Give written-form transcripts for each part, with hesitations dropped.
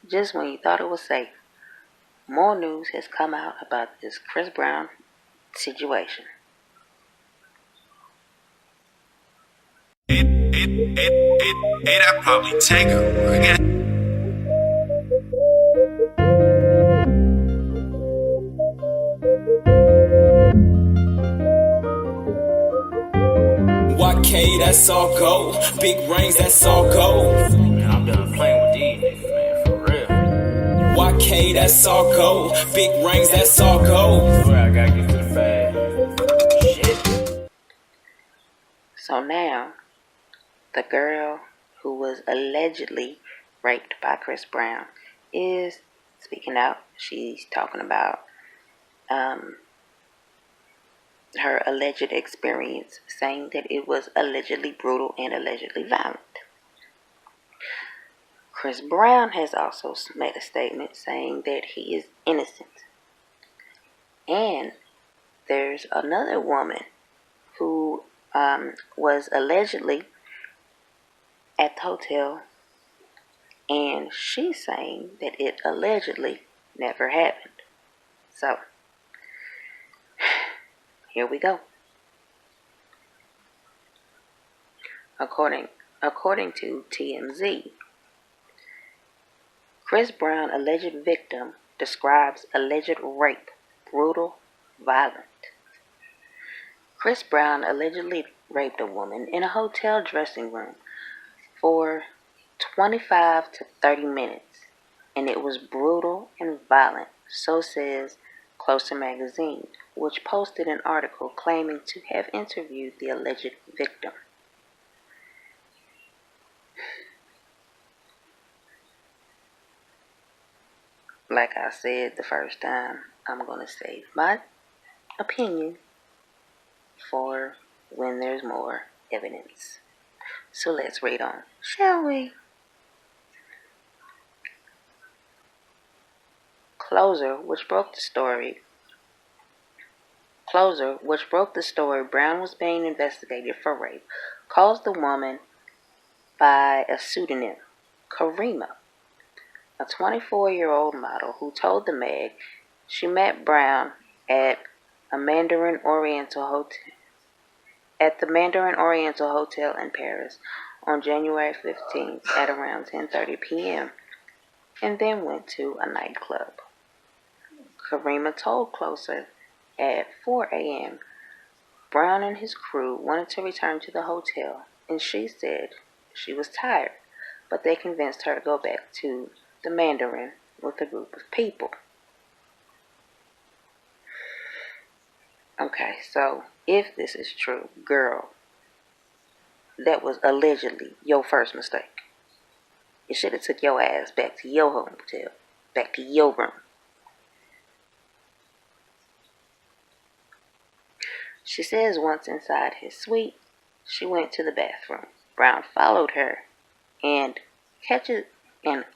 Just when you thought it was safe, more news has come out about this Chris Brown situation. I'd probably take her. YK, that's all gold. Big rings, that's all gold. Man, I'm done playing with these niggas, man, for real. YK, that's all gold. Big rings, that's all gold. Swear I gotta get to the fad. Shit. So now, the girl who was allegedly raped by Chris Brown is speaking out. She's talking about her alleged experience, saying that it was allegedly brutal and allegedly violent. Chris Brown has also made a statement saying that he is innocent. And there's another woman who was allegedly at the hotel, and she's saying that it allegedly never happened. So, here we go. According to TMZ, Chris Brown alleged victim describes alleged rape brutal, violent. Chris Brown allegedly raped a woman in a hotel dressing room for 25 to 30 minutes, and it was brutal and violent, so says Closer magazine, which posted an article claiming to have interviewed the alleged victim. Like I said the first time, I'm going to save my opinion for when there's more evidence. So let's read on, shall we? Closer, which broke the story, Brown was being investigated for rape, calls the woman by a pseudonym, Karima, a 24-year-old model who told the Meg she met Brown at the Mandarin Oriental Hotel in Paris on January 15th at around 10:30 p.m. and then went to a nightclub. Karima told Closer at 4 a.m. Brown and his crew wanted to return to the hotel, and she said she was tired, but they convinced her to go back to the Mandarin with a group of people. Okay, so if this is true, girl, that was allegedly your first mistake. You should have took your ass back to your hotel, back to your room. She says once inside his suite, she went to the bathroom. Brown followed her and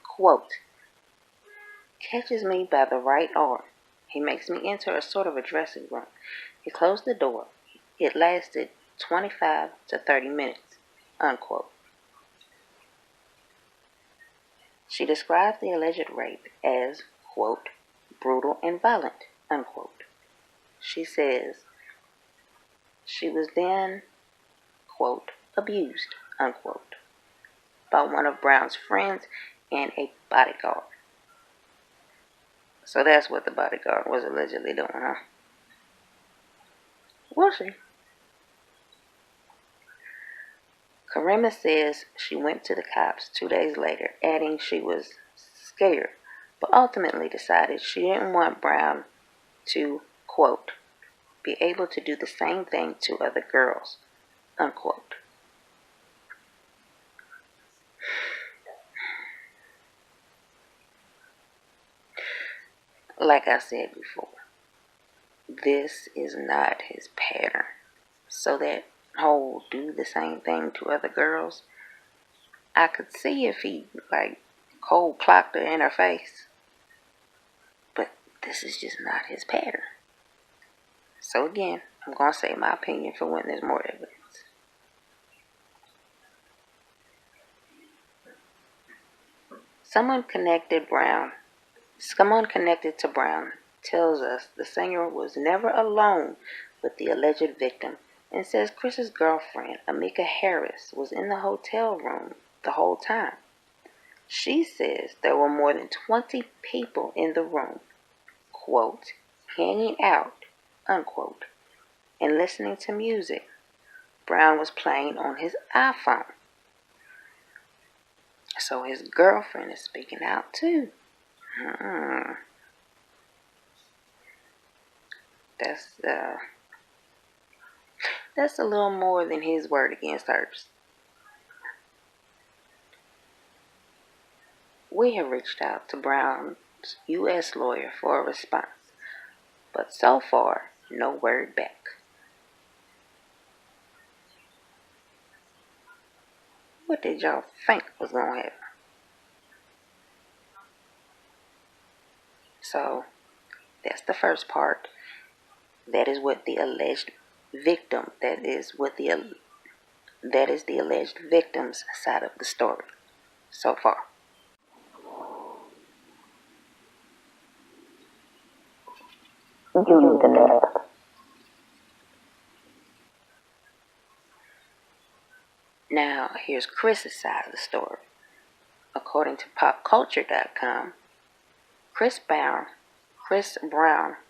quote, catches me by the right arm. He makes me enter a sort of a dressing room. He closed the door. It lasted 25 to 30 minutes, unquote. She described the alleged rape as, quote, brutal and violent, unquote. She says she was then, quote, abused, unquote, by one of Brown's friends and a bodyguard. So that's what the bodyguard was allegedly doing, huh? We'll see. Karima says she went to the cops 2 days later, adding she was scared, but ultimately decided she didn't want Brown to, quote, be able to do the same thing to other girls, unquote. Like I said before, this is not his pattern. So that whole do the same thing to other girls, I could see if he cold clocked her in her face. But this is just not his pattern. So again, I'm going to say my opinion for when there's more evidence. Someone connected to Brown tells us the singer was never alone with the alleged victim and says Chris's girlfriend, Amika Harris, was in the hotel room the whole time. She says there were more than 20 people in the room, quote, hanging out, unquote, and listening to music Brown was playing on his iPhone. So his girlfriend is speaking out too. That's that's a little more than his word against hers. We have reached out to Brown's U.S. lawyer for a response, but so far, no word back. What did y'all think was going to happen? So, that's the first part. That is what the alleged victim, that is the alleged victim's side of the story so far. You the next. Now, here's Chris's side of the story. According to popculture.com, Chris Brown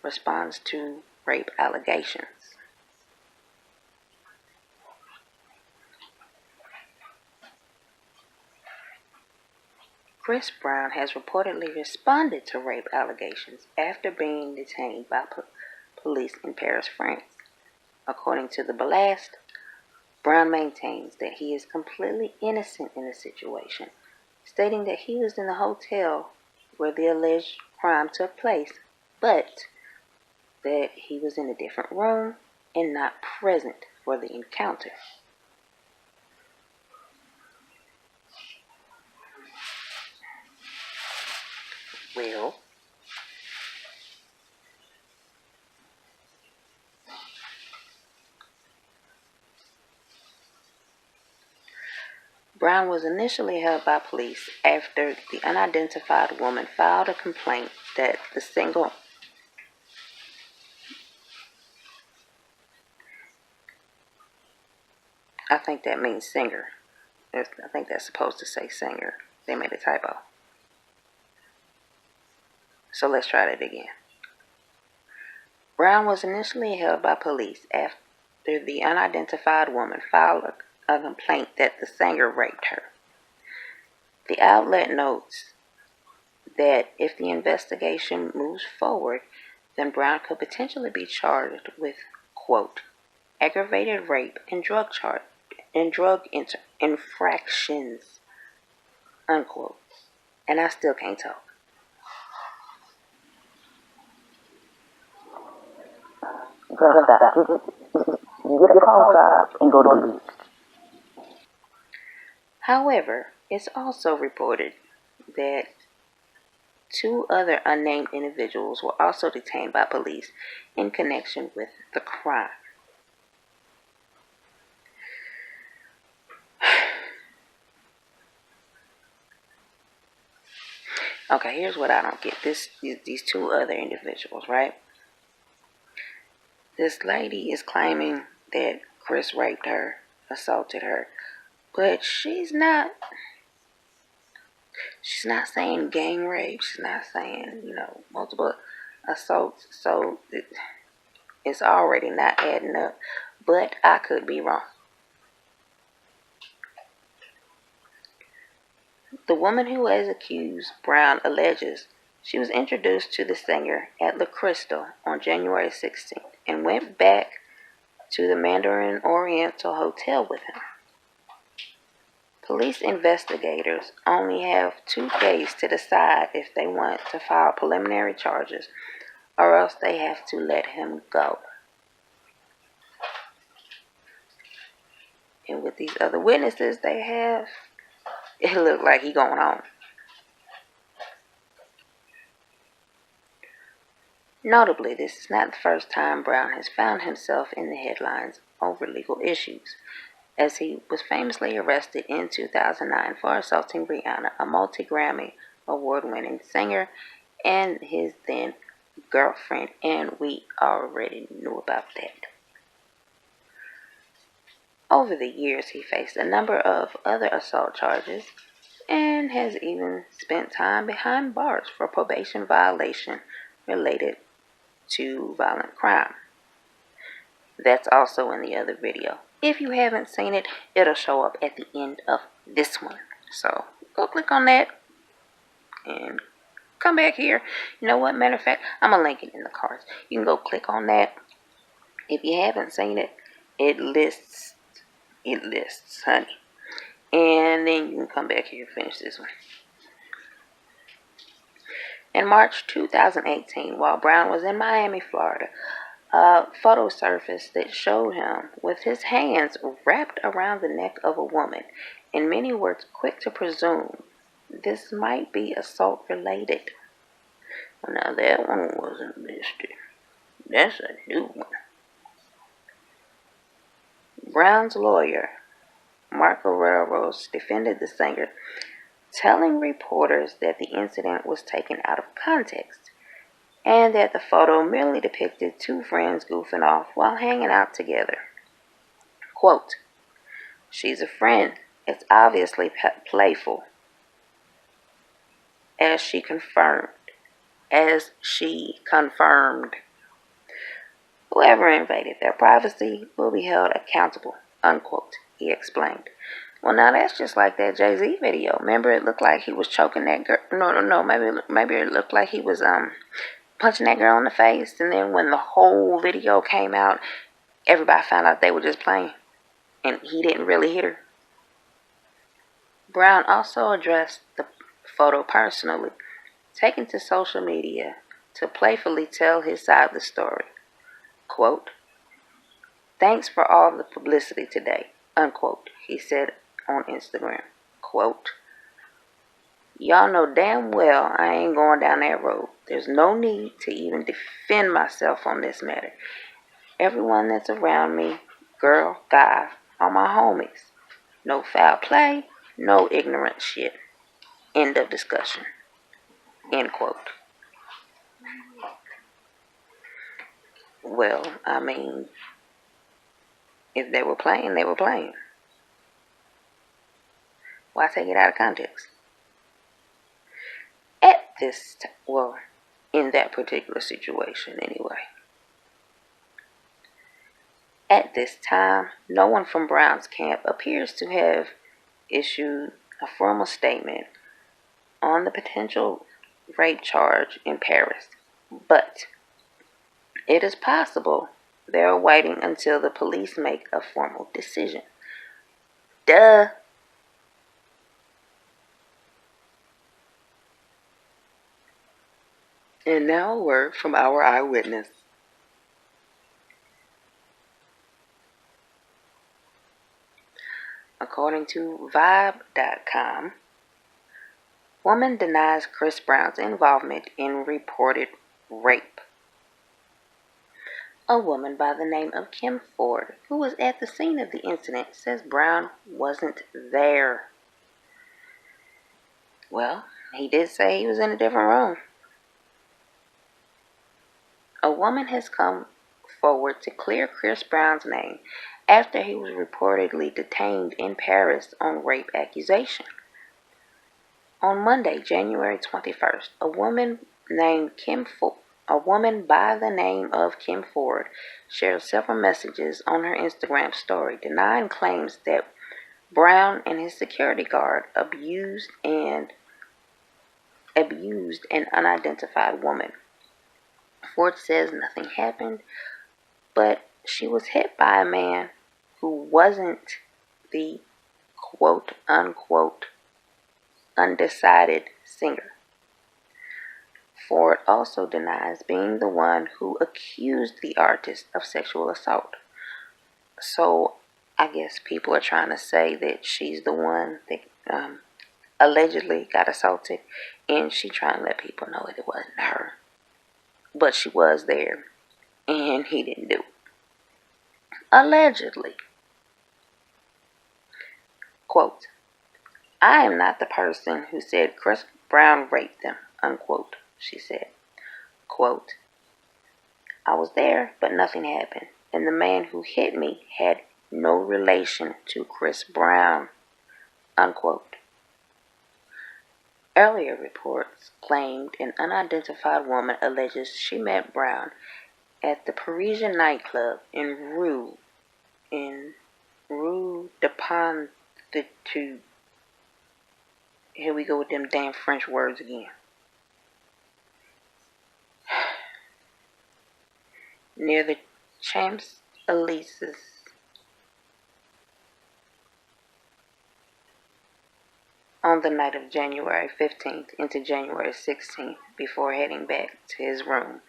responds to rape allegations. Chris Brown has reportedly responded to rape allegations after being detained by police in Paris, France. According to the blast, Brown maintains that he is completely innocent in the situation, stating that he was in the hotel where the alleged crime took place, but that he was in a different room and not present for the encounter. Well, Brown was initially held by police after the unidentified woman filed a complaint that the single I think that means singer. I think that's supposed to say singer. They made a typo. So let's try that again. Brown was initially held by police after the unidentified woman filed a complaint that the singer raped her. The outlet notes that if the investigation moves forward, then Brown could potentially be charged with, quote, aggravated rape and drug infractions, unquote. And I still can't talk. Just that. Get a call and go to the beach. However, it's also reported that 2 other unnamed individuals were also detained by police in connection with the crime. Okay, here's what I don't get. These 2 other individuals, right? This lady is claiming that Chris raped her, assaulted her, but she's not saying gang rape. She's not saying, multiple assaults. So it's already not adding up. But I could be wrong. The woman who has accused Brown alleges she was introduced to the singer at La Crystal on January 16th and went back to the Mandarin Oriental Hotel with him. Police investigators only have 2 days to decide if they want to file preliminary charges or else they have to let him go. And with these other witnesses they have, it looked like he going home. Notably, this is not the first time Brown has found himself in the headlines over legal issues, as he was famously arrested in 2009 for assaulting Rihanna, a multi-Grammy award-winning singer and his then girlfriend, and we already knew about that. Over the years, he faced a number of other assault charges and has even spent time behind bars for probation violation related to violent crime. That's also in the other video. If you haven't seen it, it'll show up at the end of this one. So go click on that and come back here. You know what? Matter of fact, I'm going to link it in the cards. You can go click on that. If you haven't seen it, it lists, honey. And then you can come back here and finish this one. In March 2018, while Brown was in Miami, Florida, a photo surfaced that showed him with his hands wrapped around the neck of a woman, and many were quick to presume this might be assault related. Now that one wasn't listed. That's a new one. Brown's lawyer, Mark Guerreros, defended the singer, telling reporters that the incident was taken out of context and that the photo merely depicted two friends goofing off while hanging out together. Quote, "She's a friend. It's obviously playful," as she confirmed. "Whoever invaded their privacy will be held accountable," unquote, he explained. Well, now that's just like that Jay-Z video. Remember, it looked like he was choking that girl. No. Maybe it looked like he was punching that girl in the face. And then when the whole video came out, everybody found out they were just playing, and he didn't really hit her. Brown also addressed the photo personally, taking to social media to playfully tell his side of the story. Quote, "Thanks for all the publicity today," unquote, he said on Instagram. Quote, "Y'all know damn well I ain't going down that road. There's no need to even defend myself on this matter. Everyone that's around me, girl, guy, are my homies. No foul play, no ignorant shit. End of discussion." End quote. Well, I mean, if they were playing, they were playing. Why take it out of context? In that particular situation anyway. At this time, no one from Brown's camp appears to have issued a formal statement on the potential rape charge in Paris, but it is possible they're waiting until the police make a formal decision. Duh. And now a word from our eyewitness. According to Vibe.com, woman denies Chris Brown's involvement in reported rape. A woman by the name of Kim Ford, who was at the scene of the incident, says Brown wasn't there. Well, he did say he was in a different room. A woman has come forward to clear Chris Brown's name after he was reportedly detained in Paris on rape accusation. On Monday, January 21st, a woman by the name of Kim Ford shared several messages on her Instagram story denying claims that Brown and his security guard abused an unidentified woman. Ford says nothing happened, but she was hit by a man who wasn't the quote-unquote undecided singer. Ford also denies being the one who accused the artist of sexual assault. So I guess people are trying to say that she's the one that allegedly got assaulted, and she trying to let people know that it wasn't her. But she was there, and he didn't do it. Allegedly. Quote, "I am not the person who said Chris Brown raped them, unquote, she said. Quote, I was there, but nothing happened, and the man who hit me had no relation to Chris Brown, unquote. Earlier reports claimed an unidentified woman alleges she met Brown at the Parisian nightclub in Rue de Pontitude. Here we go with them damn French words again. Near the Champs-Élysées. On the night of January 15th into January 16th before heading back to his room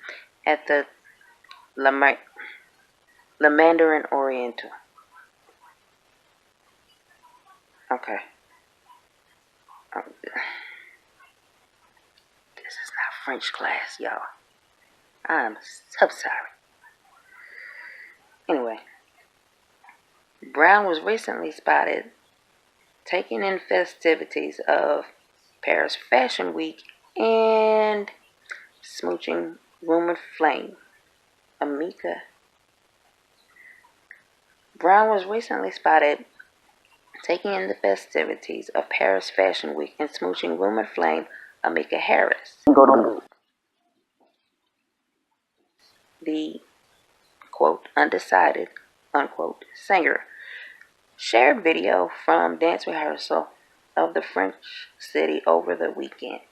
at the Le Mandarin Oriental. Okay. This is not French class, y'all. I'm so sorry. Anyway, Brown was recently spotted taking in festivities of Paris Fashion Week and smooching rumored flame, Amika. Brown was recently spotted taking in the festivities of Paris Fashion Week and smooching rumored flame, Amika Harris. The, quote, undecided, unquote, singer shared video from dance rehearsal of the French city over the weekend.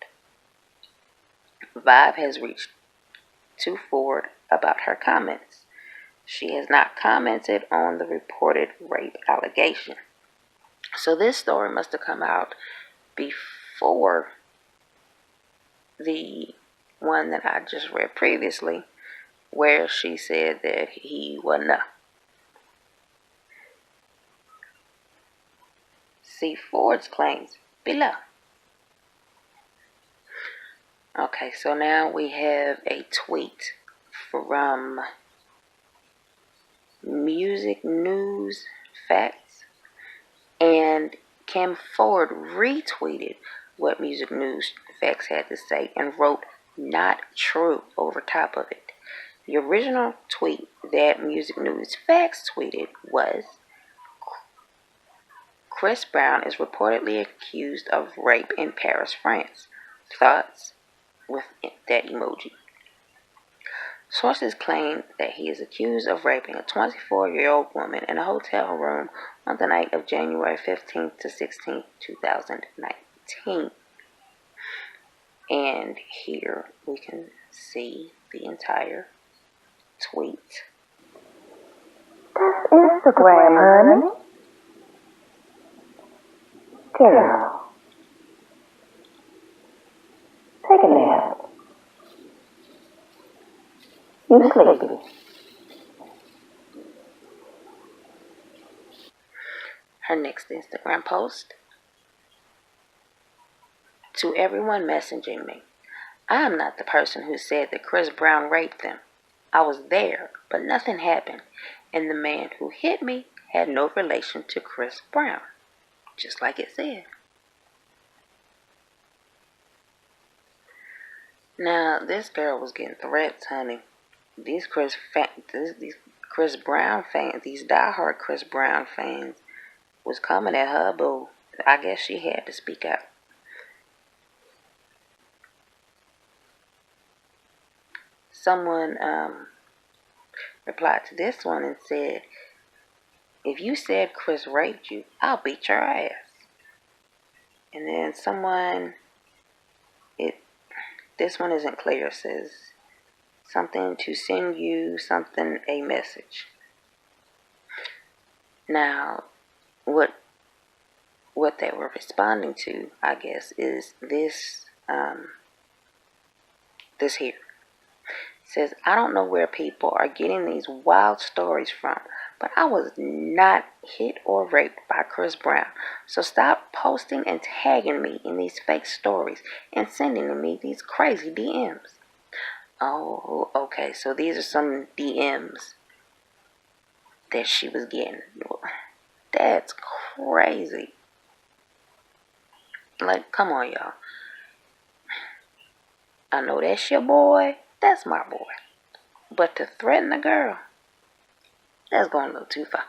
Vibe has reached to Ford about her comments. She has not commented on the reported rape allegation. So this story must have come out before the one that I just read previously, where she said that he wasn't up. See Ford's claims below. Okay, so now we have a tweet from Music News Facts, and Kim Ford retweeted what Music News Facts had to say and wrote "not true" over top of it. The original tweet that Music News Facts tweeted was, Chris Brown is reportedly accused of rape in Paris, France. Thoughts? With that emoji. Sources claim that he is accused of raping a 24-year-old woman in a hotel room on the night of January 15th to 16th, 2019. And here we can see the entire tweet. That's Instagram, honey. Girl, take a nap. You sleepy. Her next Instagram post. To everyone messaging me, I am not the person who said that Chris Brown raped them. I was there, but nothing happened, and the man who hit me had no relation to Chris Brown, just like it said. Now, this girl was getting threats, honey. These Chris Brown fans, these diehard Chris Brown fans, was coming at her, but I guess she had to speak out. Someone replied to this one and said, if you said Chris raped you, I'll beat your ass. And then this one isn't clear, says something to send you a message. Now, what they were responding to, I guess, is this here. It says, I don't know where people are getting these wild stories from, but I was not hit or raped by Chris Brown. So stop posting and tagging me in these fake stories and sending me these crazy DMs. Oh, okay, so these are some DMs that she was getting. That's crazy. Like, come on, y'all. I know that's your boy. That's my boy. But to threaten a girl, that's going a little too far.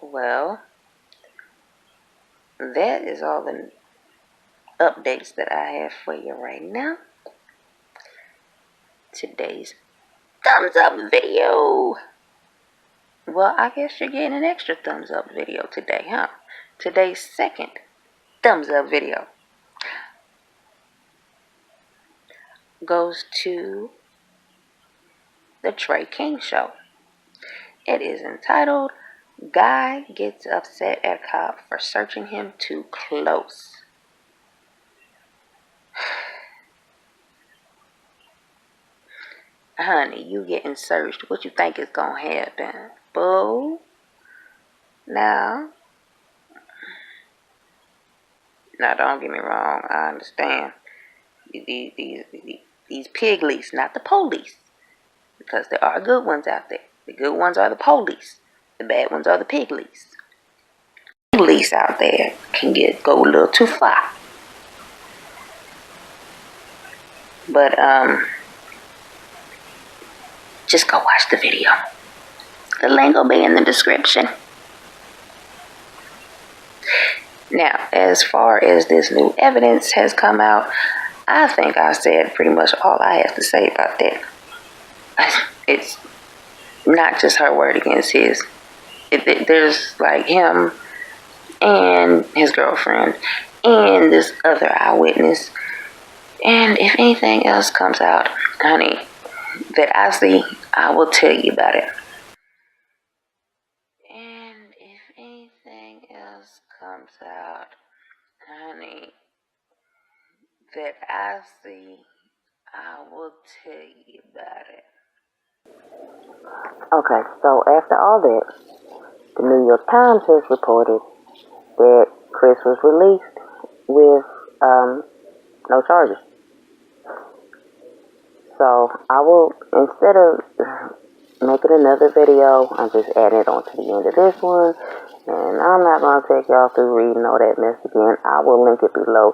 Well, that is all the updates that I have for you right now. Today's thumbs up video. Well, I guess you're getting an extra thumbs up video today, huh? Today's second thumbs up video goes to the Trey King Show. It is entitled, Guy Gets Upset at Cop for Searching Him Too Close. Honey, you getting searched. What you think is gonna happen? Boo. Now, don't get me wrong. I understand. These piglies, not the police. Because there are good ones out there. The good ones are the police. The bad ones are the piglies. Piglies out there can go a little too far. But, just go watch the video. The link will be in the description. Now, as far as this new evidence has come out, I think I said pretty much all I have to say about that. It's not just her word against his. There's like him and his girlfriend and this other eyewitness. And if anything else comes out, honey, that I see, I will tell you about it. And if anything else comes out, honey, that I see, I will tell you about it. Okay, so after all that, the New York Times has reported that Chris was released with no charges. So I will, instead of making another video, I'm just adding it on to the end of this one. And I'm not going to take y'all through reading all that mess again. I will link it below.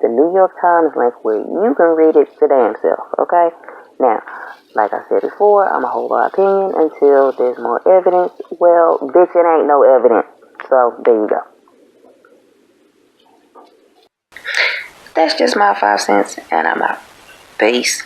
The New York Times link where you can read it to damn self, okay? Now, like I said before, I'm going to hold my opinion until there's more evidence. Well, bitch, it ain't no evidence. So, there you go. That's just my 5 cents, and I'm out. Peace.